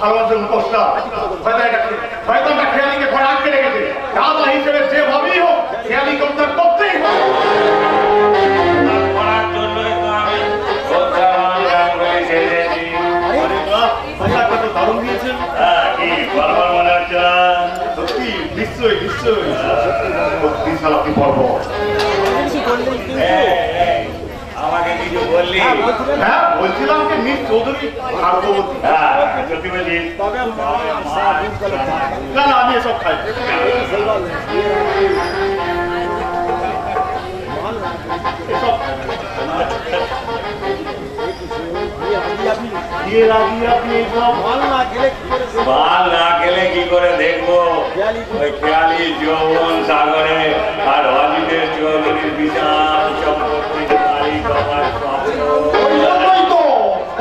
ভালোবাসার মুখোশটা হয়তো একটা খেয়ালিকে ঘরে আটকে রেখেছে। দাদা হিসেবে যেভাবেই হোক খেয়ালিকে উদ্ধার করতেই হবে। করার জন্যই তো আমি গান করে ছেড়েছি। পোশাকটা তো দারুণ দিয়েছেন। কি বলবার মনে হচ্ছে না? সত্যি নিশ্চয়ই নিশ্চয়ই সত্যি সাল আপনি পর্ব। আমাকে কিছু বললি? হ্যাঁ বলছিলাম যে মিস চৌধুরী ভাগ্যবতী। সত্যি বলছিস? না না আমি এসব খাই। মাল না খেলে কি করে দেখবো ওই খেয়ালি যৌবন সাগরে আর অজিতের চৌধুরীর বিশাল সম্পত্তি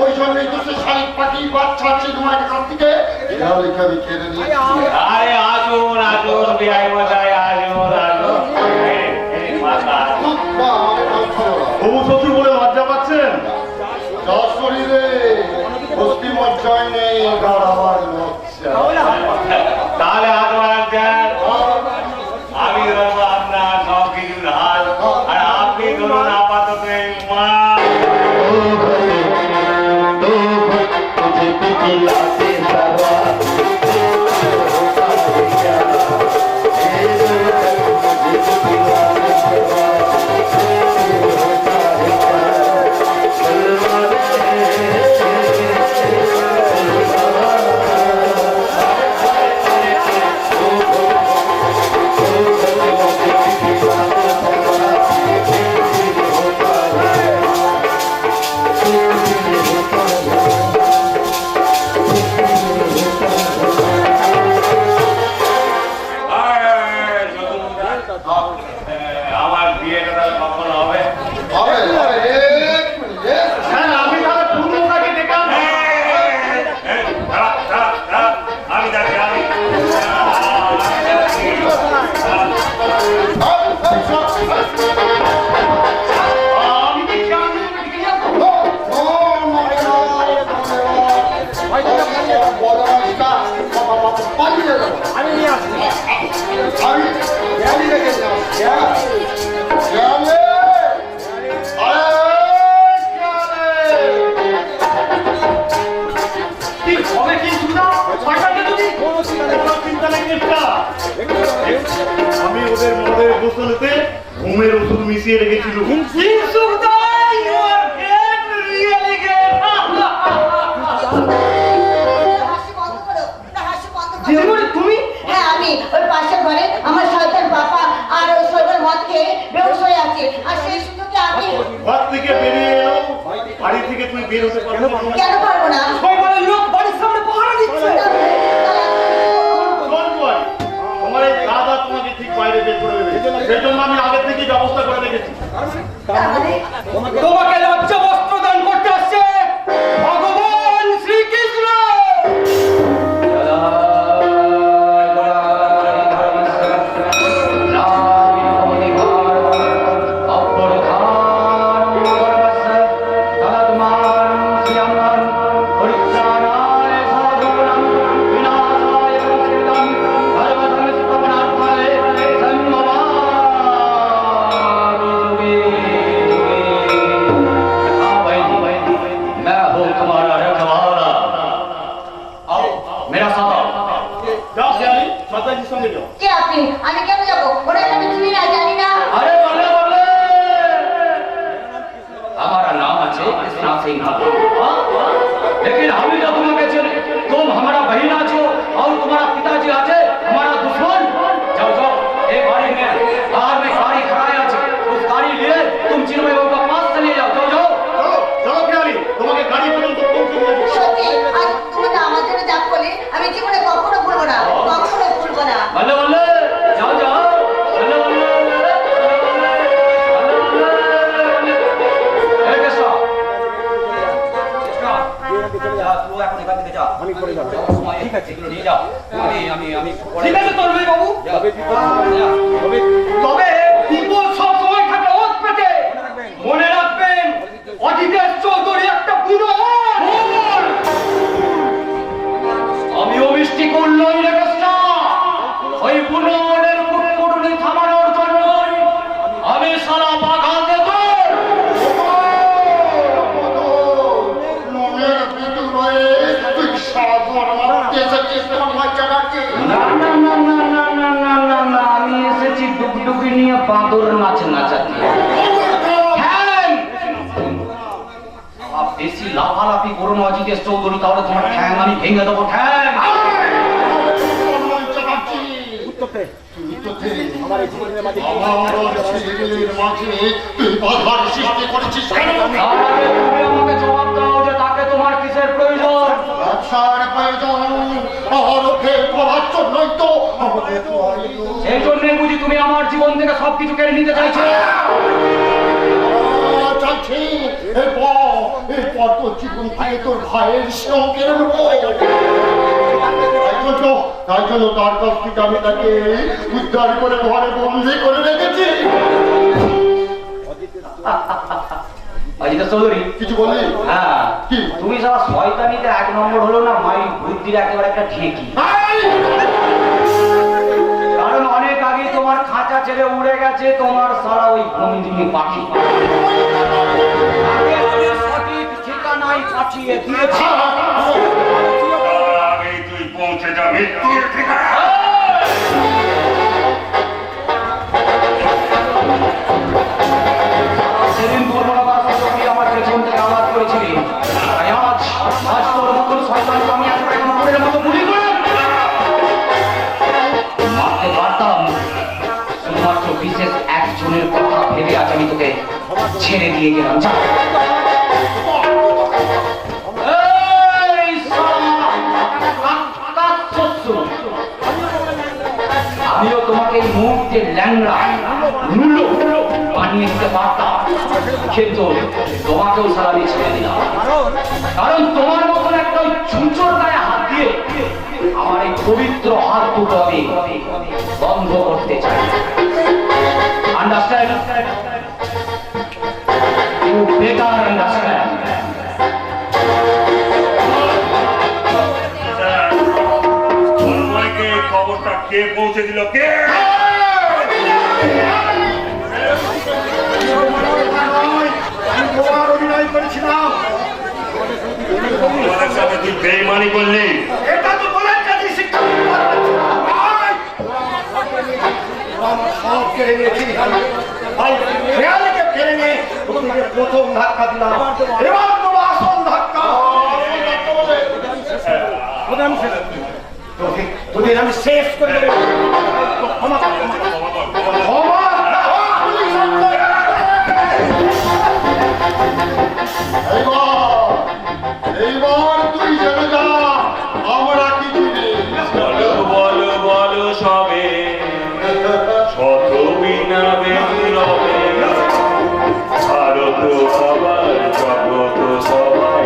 ওই জন্যই তো সে শালিক পাখি বাচ্চা চিনুমার কাছ থেকে কেড়ে নিয়ে। আরে আসুন আসুন বিআই মশাই আসুন আসুন। তবু শ্বশুর বলে লজ্জা পাচ্ছেন? যার শরীরে অস্থি মজ্জায় নেই গাড়াবার লজ্জা। তাহলে আমি ধরবো আপনার সব কিছুর হাল আর আপনি ধরুন আপাতত এই মা। আমার বিয়েটা কখন হবে? আমি তাহলে পূর্ণতাকে ডেকে আমি জানি আমি আমি ওদের মদের বোতলেতে ঘুমের ওষুধ মিশিয়ে রেখেছিল। তুমি? হ্যাঁ আমি ওই পাশের ঘরে আমার শয়তান বাবা আর ওই শয়তান মদ খেয়ে বেহুশ হয়ে আছে আর সেই সুযোগে আমি ঘর থেকে বেরিয়ে এলো। বাড়ি থেকে তুই বের হতে পারবি না? কেন পারবো না? শয়তানের লোক বাড়ির সামনে পাহারা দিচ্ছে। তোমার এই দাদা তোমাকে ঠিক বাইরে বের করে দেবে, সেই জন্য আমি আগে থেকে ব্যবস্থা করে রেখেছি। তোমাকে লজ্জা বস্ত্র দান করতে আসছে ভগবান শ্রীকৃষ্ণ। বাদুর নাচ নাচাতে। ঠ্যাং! বেশি লাফালাফি করো না অজিতেশ চৌধুরী, তাহলে তোমার ঠ্যাং আমি ভেঙে দেবো। ঠ্যাং! আমাকে জবাব দাও যে তাকে তোমার কিসের প্রয়োজন? সেই জন্যই বুঝি তুমি আমার জীবন থেকে সবকিছু কেড়ে নিতে চাইছো? চাইছি এরপর তোর জীবন থেকে তোর ভাইয়ের সেও কেড়ে নেবো। তাই জন্য তার কাছ থেকে আমি তাকে উদ্ধার করে ঘরে বন্দি করে রেখেছি। অজিতেশ চৌধুরী কিছু বললি? হ্যাঁ, কি? তুমি সারা শয়তানিতে 1 নম্বর হলো না, মাই বুদ্ধির একেবারে একটা ঠেকি। কারণ অনেক আগে তোমার খাঁচা ছেড়ে উড়ে গেছে তোমার সারা ওই বন্দিনী পাখি। আগে আমি সঠিক ঠিকানায় পাঠিয়ে দিয়েছি। তার আগেই তুই পৌঁছে যা মৃত্যুর ঠিকানা। সেদিন দুর্বলতার সঙ্গে আমার পেছন থেকে আঘাত করেছিলি, তাই আজ তোর মতন শয়তানকে আমি একেবারে কুকুরের মতো গুলি করে মারতে পারতাম। শুধুমাত্র বিশেষ একজনের কথা ভেবে আজ আমি তোকে ছেড়ে দিয়ে গেলাম। যা। এই শালা কাকাচ্ছর! আমিও তোমাকে এই মুহূর্তে ল্যাংড়া মূল্য বানিয়ে দিতে পারতাম, কিন্তু তোমাকেও সারা ছেড়ে দিলাম। কারণ তোমার মতন একটা চুঁচোর গায়ে হাত দিয়ে আমার এই পবিত্র হাত দুটো আমি বন্ধ করতে চাই। আন্ডারস্ট্যান্ড? You better understand. তন্ময়কে খবরটা কে পৌঁছে দিল? কে? অভিনয় করেছিলাম, তোমাদের সাথে তুই বেইমানি করলি। এটা তো বলার কাজে শিক্ষা আমার সব কেড়ে নিয়েছি। ভাই খেয়ালিকে কেড়ে নিয়ে তোকে প্রথম ধাক্কা দিলাম, এবার তোমার আসল ধাক্কা। তোদের আমি শেষ করে দেবো। ক্ষমা কর, ক্ষমা এইবার তুই জেনে যা আমরা কি দিবি। বলো বলো বলো সবে, শত বিনা বেরবে, ভারত সবার জগত সবাই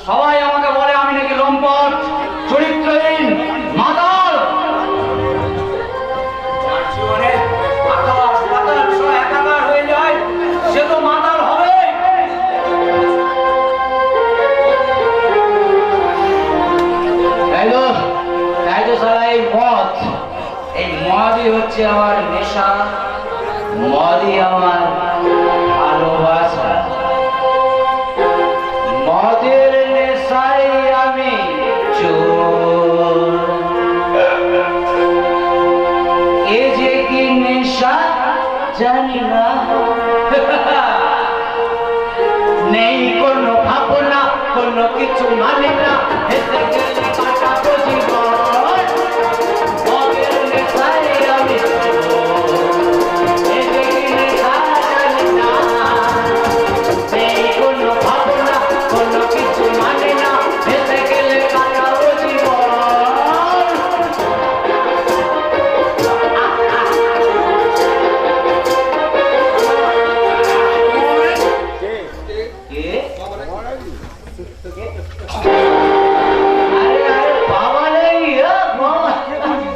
সবাই আমাকে বলে আমি নাকি লম্পট, চরিত্রহীন, মাতাল। জীবনে একাকার হয়ে যায়, সে তো মাতাল হবে। এই মদই হচ্ছে আমার নেশা, মদই আমার ভালোবাসা। জানি না। নেই কোনো ভাবনা, কোনো কিছু মানে না, হেসে গেলে কাটাবো জীবন। মগের নেশায় আমি হেসে গেলে জানি না। নেই কোনো ভাবনা, কোনো কিছু মানে না, হেসে গেলে কাটাবো জীবন।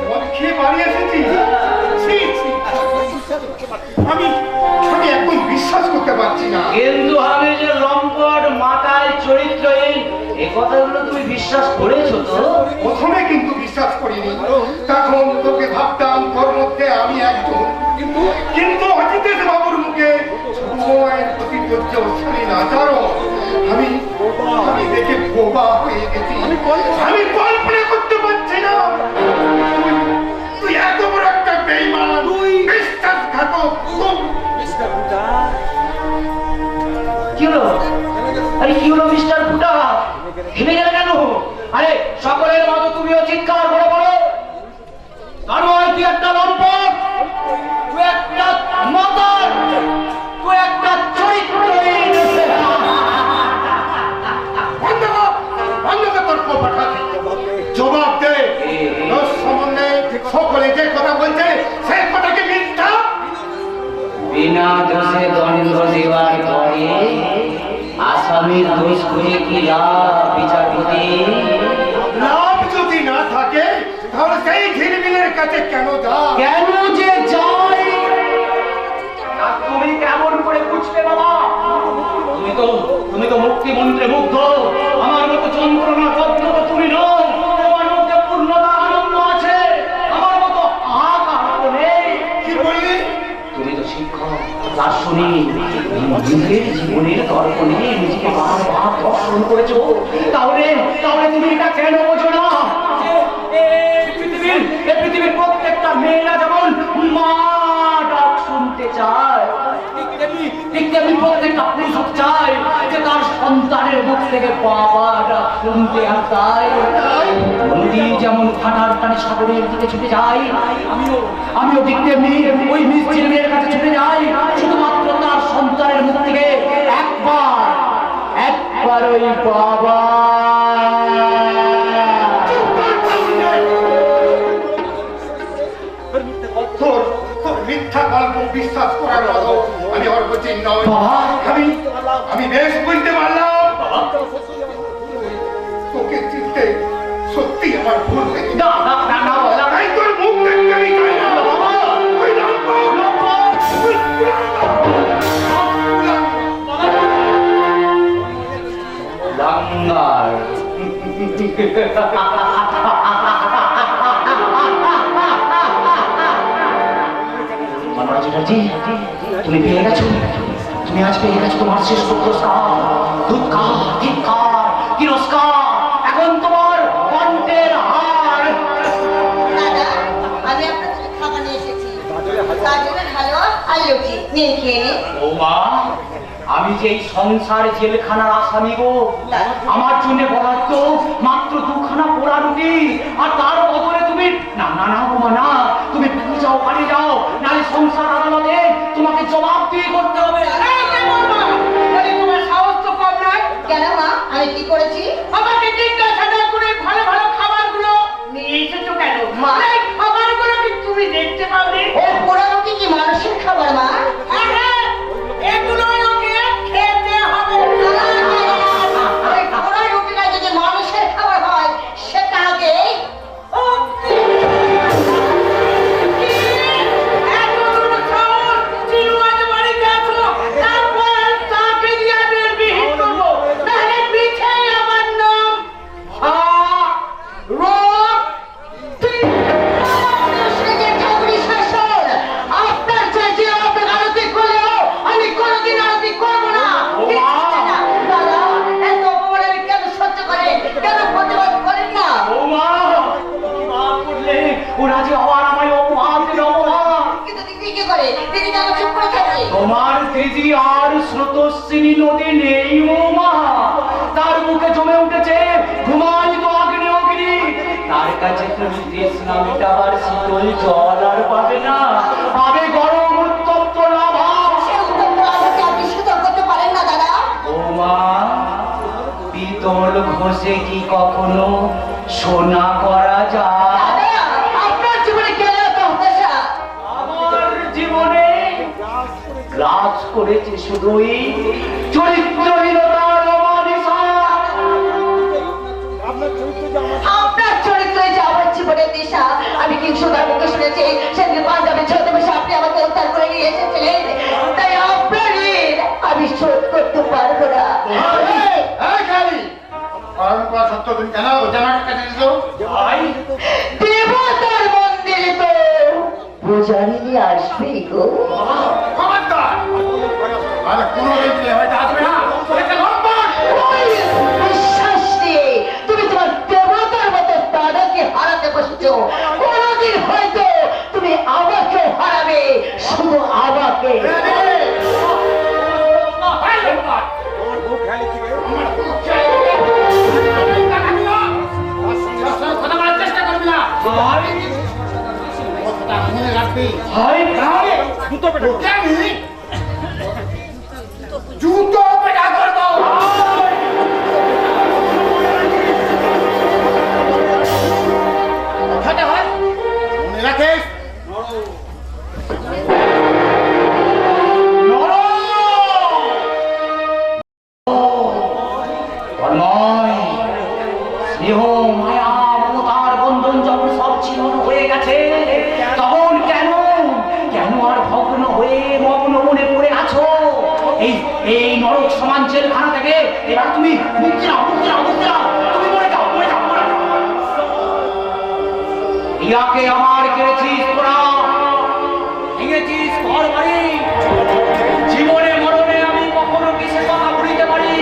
মদ খেয়ে বাড়ি এসেছি। ছি, ছি। আমি আমি একদম বিশ্বাস করতে পারছি না। কিন্তু আমি যে লম্পট মাথায় চরিত্রহীন এ কথাগুলো তুমি বিশ্বাস করেছো তো? প্রথমে কিন্তু বিশ্বাস করিনি, তখন তোকে ভাবতাম তোর মধ্যে আমি একজন। কিন্তু অজিতেশ বাবুর মুখে সময়ের প্রতি ধৈর্যশীল আচরণ আমি আমি দেখে বোবা হয়ে গেছি। আমি কল্পনা করতে পারছি না তুই এত বড় একটা বেঈমান, বিশ্বাসঘাতক। কি হলো? আরে কি হলো মিস্টার ফুটা? থেমে গেলে কেন? আরে সকলের মতো তুমিও চিৎকার করে বলো, কারণ তুই একটা লম্পট, তুই একটা মাতাল, তুই একটা চরিত্রহীন। বন্ধ কর তোর কোপাঠাতে। জবাব দে, তোর সম্বন্ধে সকলে যে কথা বলছে সেই কথা কি মিথ্যা? বিনা দোষে দণ্ড দেওয়ার পরে আসামির দোষ খুঁজে কি লাভ বিচারপতি? লাভ যদি না থাকে তাহলে সেই ঝিলমিলের কাছে কেন যা? কেন যে যাই তা তুমি কেমন করে বুঝবে বাবা? তুমি তো মুক্তিমন্ত্রে মুগ্ধ, আমার মতো যন্ত্রণা যন্ত্র তুমি নও। তোমার মধ্যে পূর্ণতা আনন্দ আছে, আমার মতো আকার নেই। কি বললি? তুমি তো শিক্ষক, দার্শনিক, নিজের জীবনের দর্পণে নিজেকে বারবার দর্শন করেছো। তাহলে তুমি এটা কেন বোঝো না? পৃথিবীর প্রত্যেকটা মেয়েরা যেমন মা ডাক শুনতে চায়, ঠিক তেমনি প্রত্যেকটা পুরুষ চায় যে তার সন্তানের মুখ থেকে বাবা ডাক শুনতে আর তাই নদী যেমন ভাটার টানে সাগরের দিকে ছুটে যায়, আমিও ঠিক তেমনি ওই মিষ্টির মেয়ের কাছে ছুটে যাই, শুধুমাত্র তার সন্তানের মুখ থেকে একবার ওই বাবা। তোর মিথ্যা গল্প বিশ্বাস করার মতো আমি অর্বচীন নই। আমি বেশ বুঝতে পারলাম তোকে চিনতে সত্যি আমার ভুল হয়েছে। তাই তোর মুখ দেখতে আমি চাই না। ওই লাঙ্গার তুমি পেয়ে গেছো, তুমি আজ পেয়ে গেছো তোমার শেষ পুরস্কার। ধিক্কার, ধিক্কার, তিরস্কার, এখন তোমার কণ্ঠের হার। দাদা, আমি আপনার জন্য খাবার নিয়ে এসেছি। গাজরের হালুয়া আর লুচি নিয়ে খেয়ে নিন। ও মা, আমি যে এই সংসার জেলখানার আসামি গো, আমার জন্য বরাদ্দ মাত্র দুখানা পোড়া রুটি, আর তার বদলে তুমি না না না বোমা না, তুমি পালিয়ে যাও, নাহলে সংসার আদালতে তোমাকে জবাবদিহি করতে হবে। তোমার সাহস তো কম নয়। কেন মা, আমি কি করেছি? আমাকে জিজ্ঞাসা না করে ভালো ভালো খাবারগুলো নিয়ে এসেছো কেন? মা, এই খাবারগুলো কি তুমি দেখতে পাওনি? ও পোড়া রুটি কি মানুষের খাবার মা? এগুলো ওকে খেতে হবে। ওই পোড়া রুটিটা যদি মানুষের খাবার হয় সেটা আগে তারপর তাকে দিয়ে আমি বিহিত করবো, নাহলে পিঠে দিঘি আর স্রোতস্বিনী নদী নেই মা, তার মুখে জমে উঠেছে ঘুমায়িত আগ্নেয়গিরি। তার কাছে তুমি তৃষ্ণা মেটাবার শীতল জল আর পাবে না, পাবে গরম উত্তপ্ত লাভা। সে উত্তপ্ত লাভাকে আপনি শীতল করতে পারেন না দাদা। ও মা, পিতল ঘষে কি কখনো সোনা করা যায়? দাদা, আপনার জীবনে কেন এত হতাশা? আমার জীবনে গ্রাস করেছে শুধুই চরিত্রহীনতার অমানিসা। আপনার চরিত্রই যে আমার জীবনের দিশা। আমি কিংসুদার মুখে শুনেছি সেদিন পাঞ্জাবে ছদ্মবেশে আপনি আমাকে উদ্ধার করে নিয়ে এসেছিলেন, তাই আপনার ঋণ আমি শোধ করতে পারবো না। সত্য তুমি কেন জানার কাছে এসেছো? দেবতার মন্দিরে তো পূজারি আসবে গো। খবরদার! আর কোনোদিন যে হয়তো আসবে না, এটা লম্পট! ওই বিশ্বাস দিয়ে তুমি তোমার দেবতার মতো দাদাকে হারাতে বসেছো। কোনোদিন হয়তো তুমি আমাকে হারাবে, শুধু আমাকে। কথা বলার চেষ্টা করবি না। কথাটা মনে রাখবি। ওকে আমি জুতো পেটা করবো। কথাটা হয় মনে রাখিস। তন্ময়, স্নেহ মায়া মমতার বন্ধন যখন সব ছিন্ন হয়ে গেছে, তখন কেন কেন আর ভগ্ন হয়ে মগ্ন মনে পড়ে আছো? এই এই নরক সমান জেলখানা থেকে এবার তুমি মুক্তি নাও, মুক্তি নাও, মুক্তি নাও। তুমি মরে যাও, মরে যাও, মরে যাও। ইয়াকে আমার কেড়েছিস তোরা, ভেঙেছিস ঘর বাড়ি। জীবনে মরণে আমি কখনো কিসে কথা বলিতে পারি?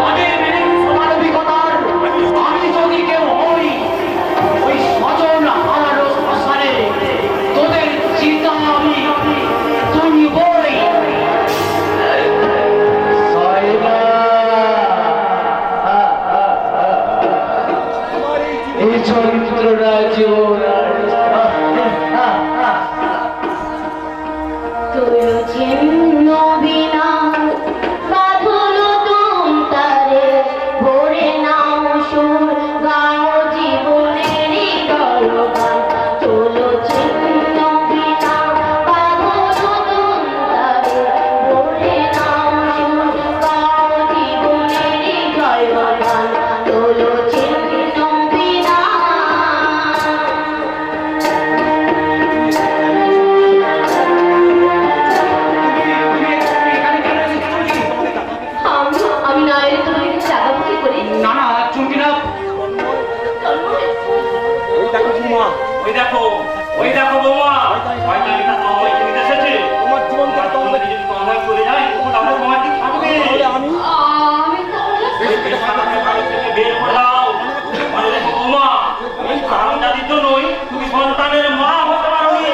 আমি মানবিকতার, আমি যদি কেউ হই, ওই স্বজন হারানো শ্মশানে তোদের চিতা আমি তুলবই। সাইবা, এই চরিত্রটা জীবন ওই দেখো বৌমা, শয়তানিটা তন্ময়কে নিতে এসেছে। তোমার জীবন যদি তন্ময় চলে যায়, তাহলে তোমার কি থাকবে? বের করে দাও। মনে রেখো বৌমা, এই হারামজাদির জন্যই তুমি সন্তানের মা হতে পারোনি।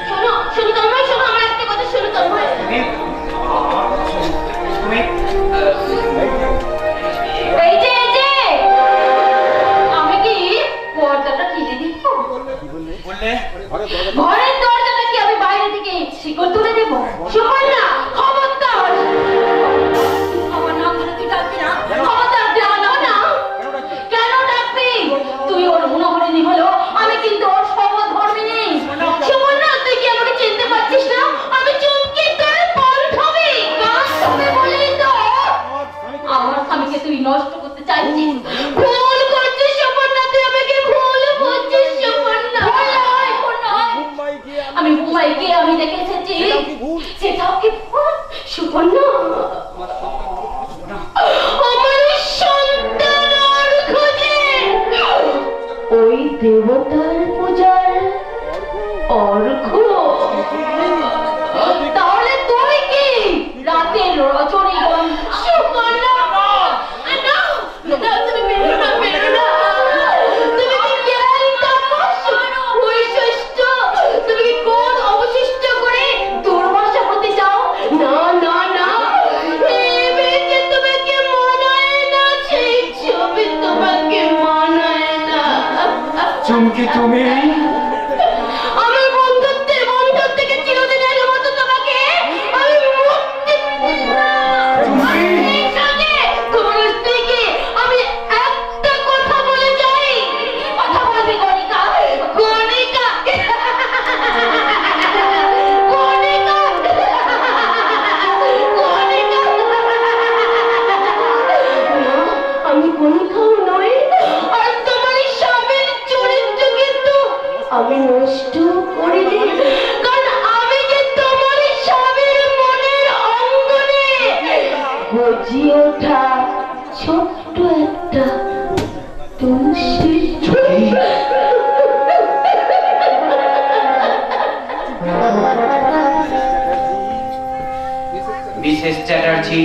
শোনো, শোনো তন্ময়, শোনো আমার একটা কথা শোনো তন্ময়। এই যে আমি কি পর্দাটা কিনে দিব? বললে ঘরের দরজাটা কি আমি বাইরে থেকে শিকড় তুলে দেব? সুকন্যা, খবরদার! আমার নাম ধরে তুই ডাকবি না। খবরদার, ডাকো না। কেন ডাকবি? তুই ওর মনোহরিণী হলো, আমি কিন্তু ওর সমধর্মিণী। সুকন্যা, তুই কি আমাকে চিনতে পারছিস না? আমি চুমকি তোর বান্ধবী। বান্ধবী বলেই তো আমার স্বামীকে তুই নষ্ট করতে চাইছিস। ভুল করছিস সুকন্যা, তুই আমাকে ভুল বুঝছিস সুকন্যা। আমি মুম্বাই গিয়ে আমি দেখে এসেছি, সেটাও কি ভুল সুকন্যা? আমার সন্তান খোঁজে ওই দেবতার পূজার অর্ঘ্য। তাহলে তুই কি রাতের রজনীগন্ধা? সুকন্যা, তুমি বেরো না, বেরো না। তুমি কি জ্ঞান তাপস বৈশিষ্ট্য? তুমি কি কোন অবশিষ্ট করে কি তুমি? আমার বন্ধুত্বের বন্ধন থেকে চিরদিনের মতো তোমাকে আমি মুক্তি তোমার স্ত্রীকে আমি একটা কথা বলে যাই। কথা বলবি গণিকা? গণিকা গণিকা গণিকা আমি গণিকাও নই, আর তোমার এই স্বামীর চরিত্র কিন্তু আমি নষ্ট করিনি, কারণ আমি যে তোমার স্বামীর মনের অঙ্গনে গজিয়ে ওঠা ছোট্ট একটা তুলসী মিসেস চ্যাটার্জি,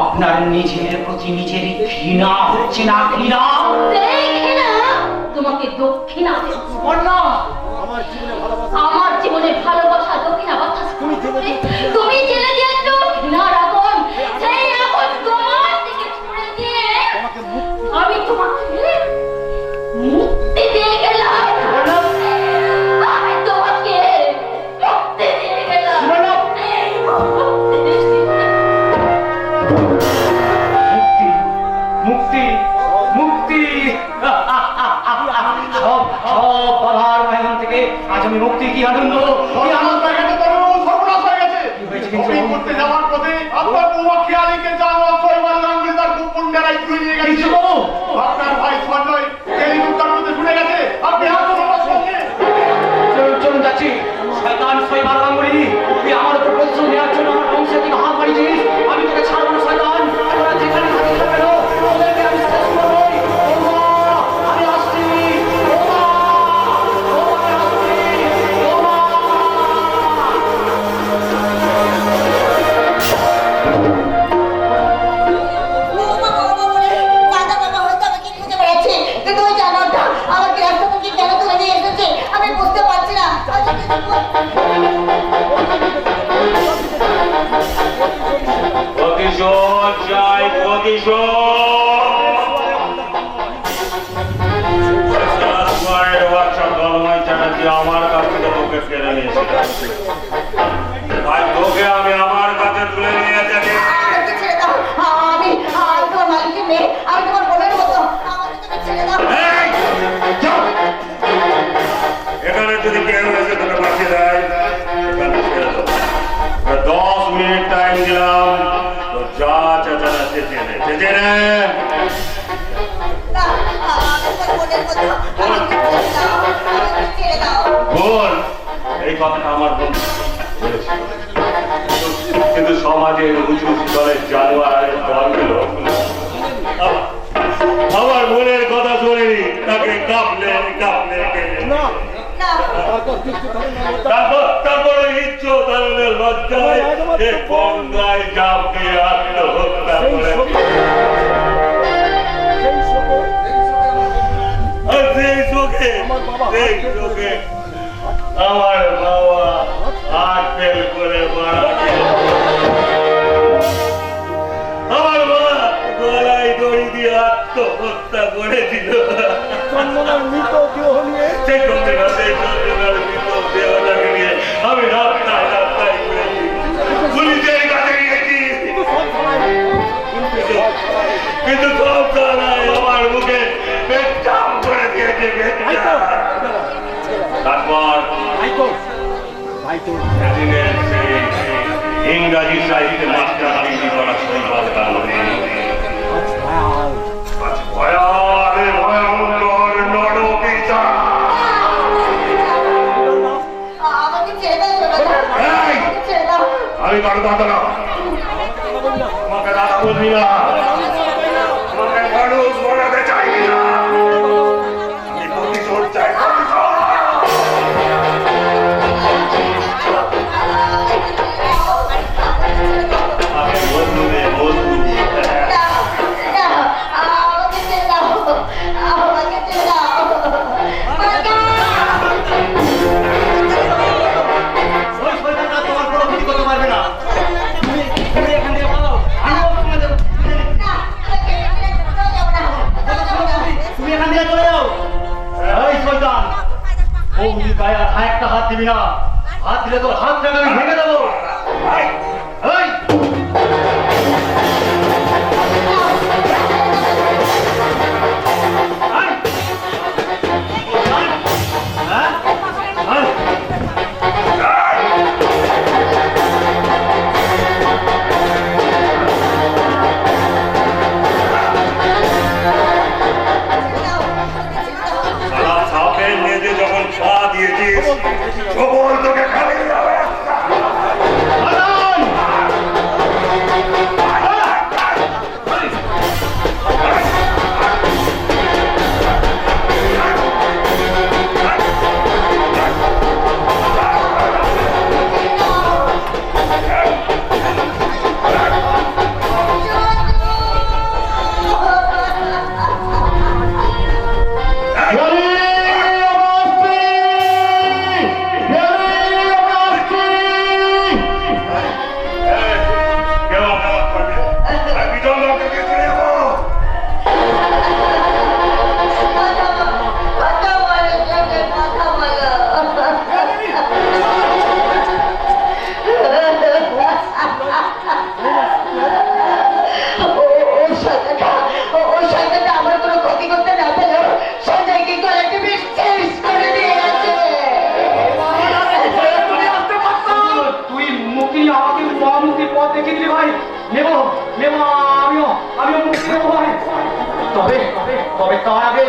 আপনার নিজের প্রতি নিজেরই ঘৃণা হচ্ছে না? ঘৃণা দেখে না তোমাকে দক্ষিণা আমার জীবনে ভালোবাসা দক্ষিণা বাতাস তুমি জেলে দিয়েছ ঘৃণার আগুন, সেই আগুন তোমার দিকে ছুড়ে দিয়ে আমি তোমাকে মুক্তি দিয়ে গেলাম। আমি তোমাকে মুক্তি দিয়ে গেলাম। মুক্তি, মুক্তি, মুক্তি। সব সব বাধার ময়দান থেকে আজ আমি মুক্তি। কি আনন্দ, কি আনন্দ! সর্বনাশ হয়ে গেছে। কি হয়েছে কিন্তু? শপিং করতে যাওয়ার পথে আপনার বৌমা খেয়ালিকে জানোয়ার শৈবাল নামে তার গোপন ডেরায় তুলে নিয়ে গেছে। কিছু বলো। আপনার ভাই সঞ্জয় হেলিকপ্টার করতে শুনে গেছে। আপনি হাত আমার সঙ্গে। চলুন যাচ্ছি। শয়তান শৈবাল গাঙ্গুলি, তুই আমার উপর প্রতিশোধ নেওয়ার জন্য আমার বংশের দিকে হাত মারিছিস। আমি তোকে ছাড়বো না শয়তান। তোরা যেখানে থাকিস না কেন, তোদেরকে আমি শেষ করবোই। ওমা, আমি আসছি। ওমা, ওমা, আমি আসছি। ওমা। আমি বুঝতে পারছি না। প্রতিশোধ চাই, প্রতিশোধ। রাজকুমারের বাচ্চা তন্ময় চ্যাটার্জি আমার কাছ থেকে তোকে কেড়ে নিয়েছিল। আর তোকে আমি আমার কাছে তুলে নিয়ে যাচ্ছি। আমাকে ছেড়ে দাও। আমি তোমার মালিকের মেয়ে, আমি তোমার বোনের মতো। আমাকে তুমি ছেড়ে দাও। এই, যাও। এখানে যদি কেউ এসে তোকে বাঁচিয়ে দেয়, এখানে ছেড়ে দেবো। 10 মিনিট টাইম দিলাম, তো যা চেঁচানো চেঁচিয়ে নে। না, আমি তোমার বোনের মতো। আমাকে ছেড়ে দাও। আমাকে ছেড়ে দাও। বোন, এই কথাটা আমার বন্ধু বলেছিল। কিন্তু সমাজের উঁচু স্তরের জানোয়ারের দলগুলো আমার বোনের কথা শোনেনি, তাকে কাঁপলে কাঁপলে না। তারপর ইজ্জত আনন্দের লজ্জায় এ গঙ্গায় জাপ দিয়ে আত্মহত্যা করে। আর সেই চোখে আমার বাবা হাত ফেল করে মারা গেল। আমার মা গলায় দড়ি দিয়ে আত্মহত্যা করেছিল। সেই চন্দ্রনাথের মৃতদেহটাকে নিয়ে আমি রাস্তায় রাস্তায় ঘুরেছি, পুলিশের কাছে গিয়েছি, কিন্তু সব তারাই আমার মুখে পেট্টাম করে দিয়েছে। তারপর সেদিনের সেই ইংরাজি সাহিত্যে মাস্টার ডিগ্রি করা শৈবাল গাঙ্গুলি ভয়ঙ্কর নরপিশাচ। আমাকে ছেড়ে দাও। আমাকে ছেড়ে দাও। আমি কারো দাদা না, আমাকে দাদা বলবি না, আমাকে মানুষ বানাতে চাইবি না। আমি প্রতিশোধ চাই, প্রতিশোধ। আমি বন্ধু রে, বন্ধু। আমাকে ছেড়ে দাও। আমাকে ছেড়ে দাও। ওই শয়তানটা তোমার কোনো ক্ষতি করতে পারবে না। তুমি এখান থেকে পালাও। আমিও তোমাদের নেব নেব, আমিও মুক্তি নেব ভাই। তবে তবে তার আগে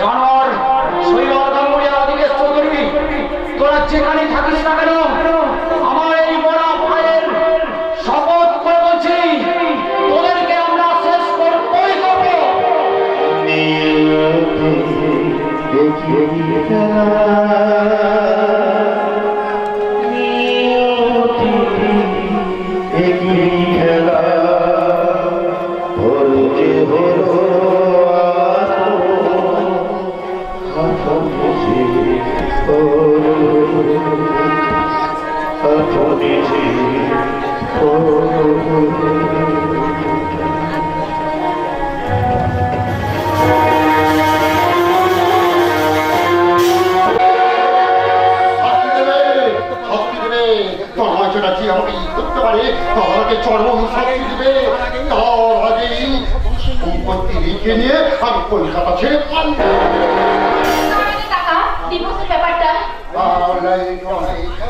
জানোয়ার শৈবাল গাঙ্গুলি আর অধিকেশ চৌধুরী, তোরা যেখানে থাকিস না কেন, আমার এই বড় ভাইয়ের শপথ করে বলছি, তোদেরকে আমরা শেষ করবই করব। নিয়ে আমি কলকাতা ছেড়ে পারবো। টাকা ডিভোর্সের ব্যাপারটা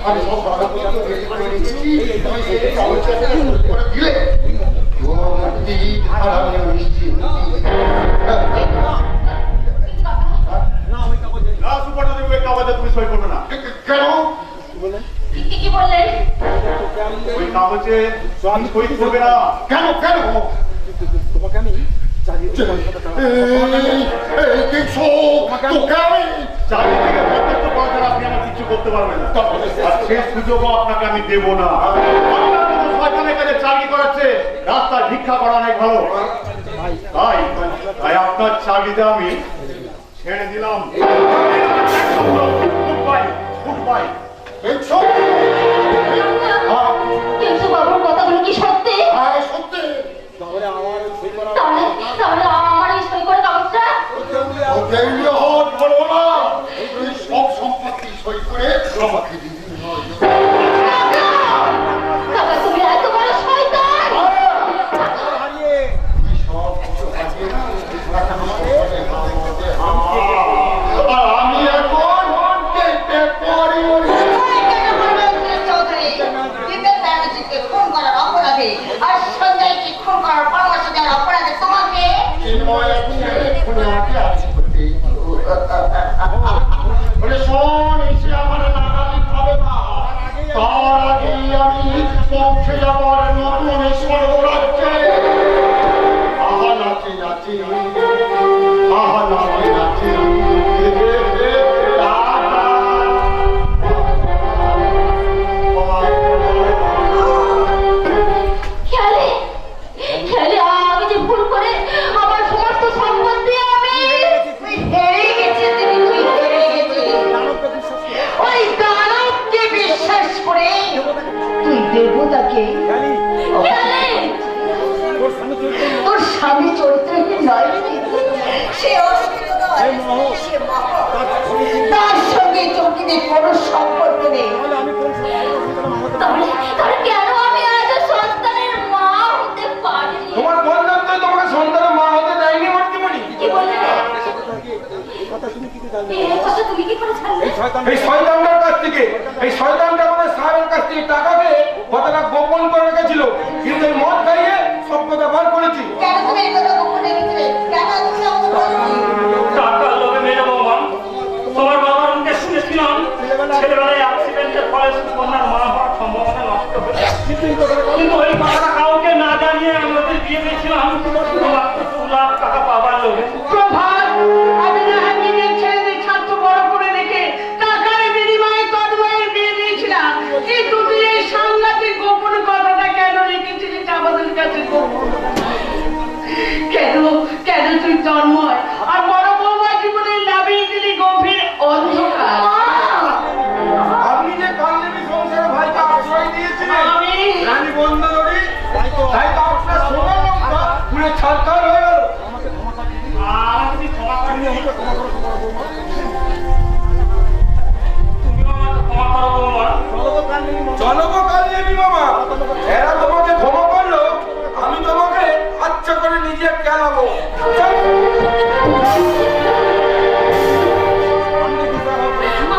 আমি সব করে দিচ্ছি, তুমি সেই কাগজটাকে করে দিলে মুক্তি আর আমি নিশ্চিত। না সুপারদেব, ওই কাগজে তুমি সই করবে না। কেন? কি বললেন? ওই কাগজে তুমি সই করবে না। কেন কেন? চারিদিকে প্রত্যেকটা পয়সা আপনি আমার কিছু করতে পারবেন না, আর সেই সুযোগও আপনাকে আমি দেবো না। শয়তানের কাছে চাকরি করাচ্ছে, রাস্তায় ভিক্ষা করা অনেক ভালো। তাই তাই আপনার চাকরিটা আমি ছেড়ে দিলাম। কিন্তু বাবুর কথাগুলো কি সত্যি? সত্যি তাহলে আমার এই সই করে কাগজটা সব সম্পত্তি সই করে আমাকে দিবি। কাকা, তুমি এত বড় শয়তান! আমি এখন দেখতে পারি খুন করার অপরাধে আর সঞ্জয়কে খুন করার পরামর্শ দেওয়ার অপরাধে তোমাকে শোন, এসে আমার নাগালি খাবে না। তার আগেই আমি পৌঁছে যাবার নতুন স্বর্গরাজ্যে। আহা নাচে নাচে, আহা নাচে নাচে, খেলে খেলে আমি যে ভুল করে আমার সমস্ত সম্পত্তি আমি তুই হেরে গেছিস, তুই হেরে গেছিস। ওই দানবকে বিশ্বাস করে তুই দেবতাকে খেলে তোর স্বামী চরিত্রহীন নয়, সে অসুবিধ নয়, সে মহৎ। তার সঙ্গে চৌকিদের কোনো সম্পর্ক নেই। তাহলে তাহলে কেন আমি আজ সন্তানের মা হতে পারিনি? তোমার বললাম তো তোমাকে সন্তানের মা হতে দেয়নি মর্তিমণি। কি বললে? এই কথা তুমি কি করে জানলে? এই শয়তানটার কাছ থেকে, এই শয়তানটা আমাদের সাহেবের কাছ থেকে টাকা পেয়ে কথাটা গোপন করে রেখেছিল, কিন্তু এই মদ খাইয়ে সব কথা বার করেছি। কেন তুমি এই কথা গোপন রেখেছিলে? কেন তুমি আমাকে বলোনি? টাকার লোভে মেয়ে বৌমা, তোমার বাবার মুখে শুনেছিলাম ছেলেবেলায় অ্যাক্সিডেন্টের ফলে সুকন্যার মা হওয়ার সম্ভাবনা নষ্ট হয়েছে। কিন্তু ওই কথাটা কাউকে না জানিয়ে আমি ওদের বিয়ে দিয়েছিলাম মাত্র 2 লাখ টাকা পাবার লোভে। প্রভাত, আমি না হয় নিজের ছেলেদের স্বার্থ বড় করে রেখে টাকার বিনিময়ে তন্ময়ের বিয়ে দিয়েছিলাম, কিন্তু তুই এই সাংঘাতিক গোপন কথাটা কেন রেখেছিলি আমাদের কাছে গোপন? কেন কেন তুই তন্ময় আর বড় বৌমা জীবনের নামিয়ে দিলি গভীর অন্ধকার? আপনি যে কালদেবী সংসারে ভাইকে আশ্রয় দিয়েছিলেন আমি রানী বন্ধুরি, তাই তো আপনার সোনার লঙ্কা পুরো ছাড়খাড় হয়ে গেল। আমাকে যদি ক্ষমা করে দিও, তুমিও আমাকে ক্ষমা করো বৌমা। চলো গো কালদেবী মামা, এরা তোমাকে ক্ষমা করলো, আমি তোমাকে আচ্ছা করে নিজে কেলাবো। চল। মা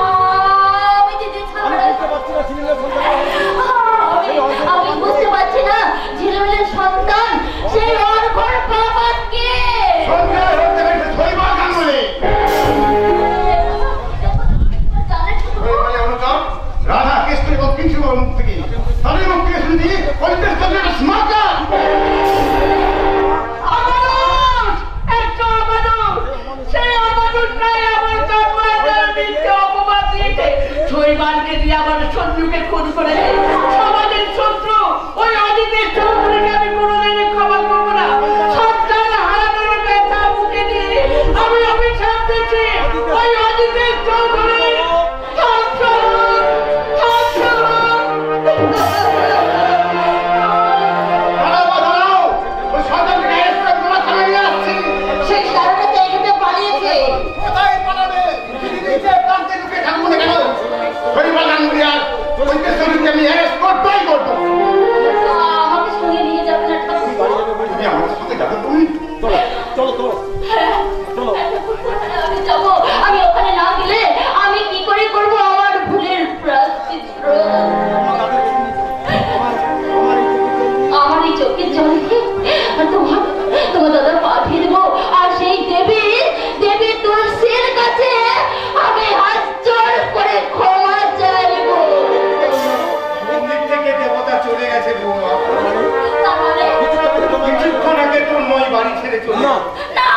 যাবে তুমি? হ্যাঁ, আমি যাবো। আমি ওখানে না গেলে আমি কি করে করবো আমার ভুলের প্রায়শ্চিত্ত? আমার এই চোখের জলকে তোমার দাদা পাঠিয়ে দেবো, আর সেই দেবী তুলসীর কাছে আমি হাত জোড় করে ক্ষমা চাইবো। মন্দির থেকে দেবতা চলে গেছে বৌমা। তার মানে কিছুক্ষণ আগে তোর নয় বাড়ি ছেড়ে চলে না,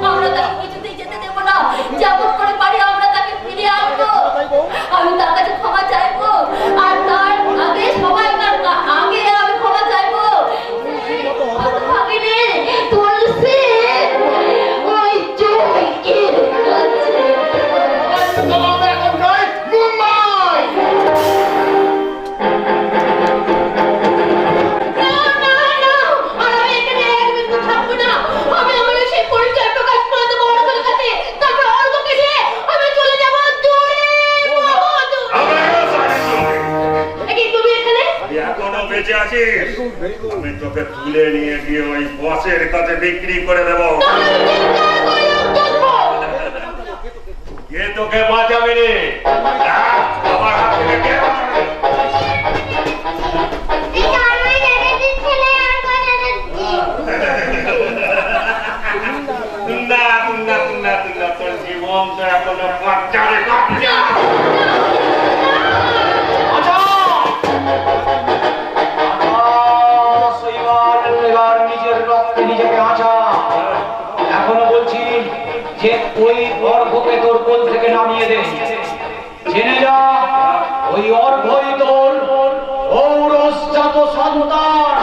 আমরা তাকে কিছুতেই যেতে দেবো না। যেমন করে পারি আমরা তাকে ফিরিয়ে আনবো। আমি তার কাছে ক্ষমা চাইবো, আর তার আগে সবাইকার আগে আমি ক্ষমা চাইবো। ভাগিনী তুলসী ওই চৌকির কাছে। আমরা এখন যাই মুম্বাই। না, আর আমি এখানে এক মিনিট থাকবো না। আমি আমার সেই পরিচয় প্রকাশ করে দেবো অর্ঘের কাছে। তারপর অর্ঘকে নিয়ে আমি চলে যাবো দূরে, বহু দূরে। কি তুমি এখানে? এখনো বেঁচে আছিস? আমি তোকে তুলে নিয়ে গিয়ে ওই বসের কাছে বিক্রি করে দেবো। তাহলে আমি চিৎকার করে উঠবো। কে তোকে বাঁচাবে রে? আমার হাত থেকে কে বাঁচাবে? তোর জীবন তো এখনো পাঁচারে কাটছে। এবার নিজের রক্তে নিজেকে আঁচা। এখনো বলছি যে ওই অর্ঘকে তোর কোল থেকে নামিয়ে দে। জেনে যা ওই অর্ঘই তোর ঔরসজাত সন্তান।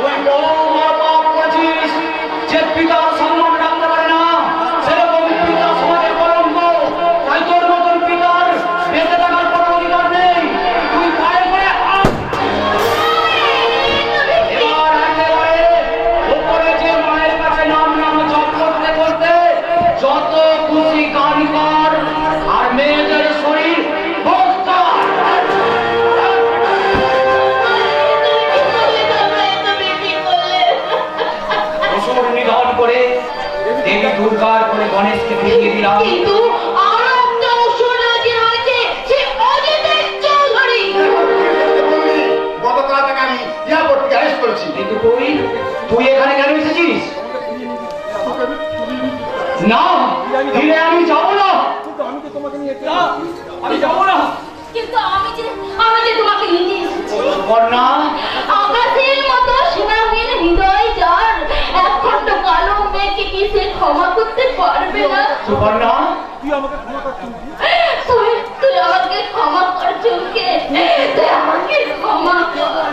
ওই বৌমা পাপ করেছিস, যে পিতার সম্মান রাখতে পারে না, সেরকম পিতা সমাজের কলঙ্ক। তাই তোর মতন পিতার বেঁচে থাকার কোনো অধিকার নেই। তুই পায়ে পড়ে এবার একেবারে ওপরে যে মায়ের কাছে নাম জপ করতে করতে যত খুশি গান কর, আর মেয়েদের শরীর ভোগ কর। অসুর নিধন করে দেবী দুর্গার করে গণেশকে ফিরিয়ে দিলাম। কিন্তু আর একটা অসুর রাজি হয়েছে, সে অজিতেশ চৌধুরী। গতকাল থেকে আমি এয়ারপোর্ট থেকে অ্যারেস্ট করেছি। কিন্তু তুই এখানে কেন এসেছিস? না, দিলে আমি যাবো না। আমি যাবো না। কিন্তু আমি যে তোমাকে নিতে এসেছি। বর্ণা, আকাশের মতো সীমাহীন হৃদয় যার, এক খণ্ড কালো মেঘকে কি সে ক্ষমা করতে পারবে না? সুবর্ণা, তুই আমাকে ক্ষমা কর চুমকে, তুই আমাকে ক্ষমা কর।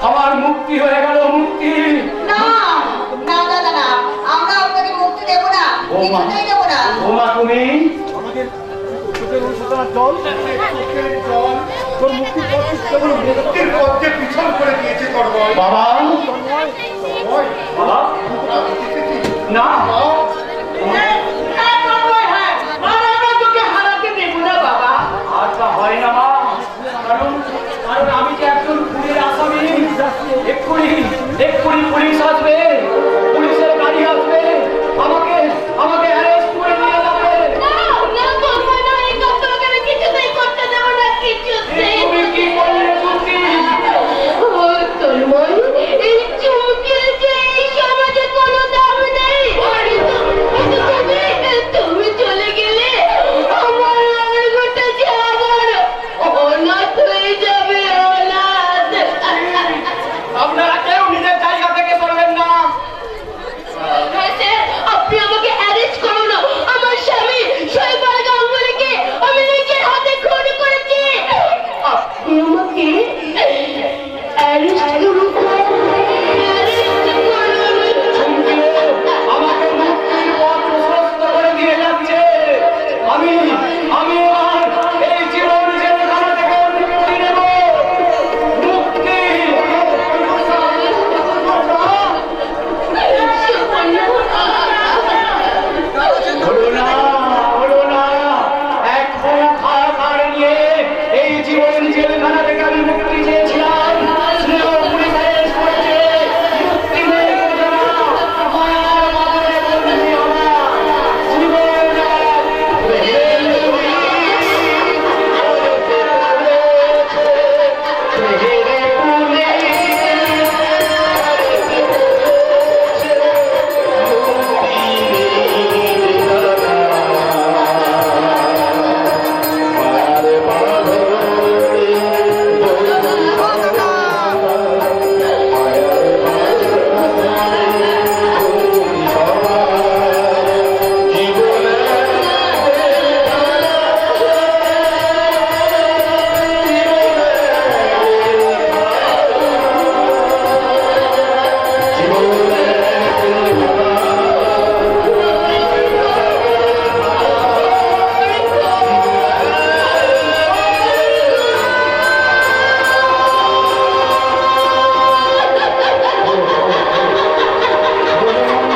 আমার মুক্তি হয়ে গেল, মুক্তি। না, আমরা আপনাকে মুক্তি দেব না, কিছুতেই দেব না। বৌমা, তুমি মুক্তির পথকে পিছন করে দিয়েছে তোর বয়। বাবা, বয়, বাবা, আমি এসেছি। না, বাবা,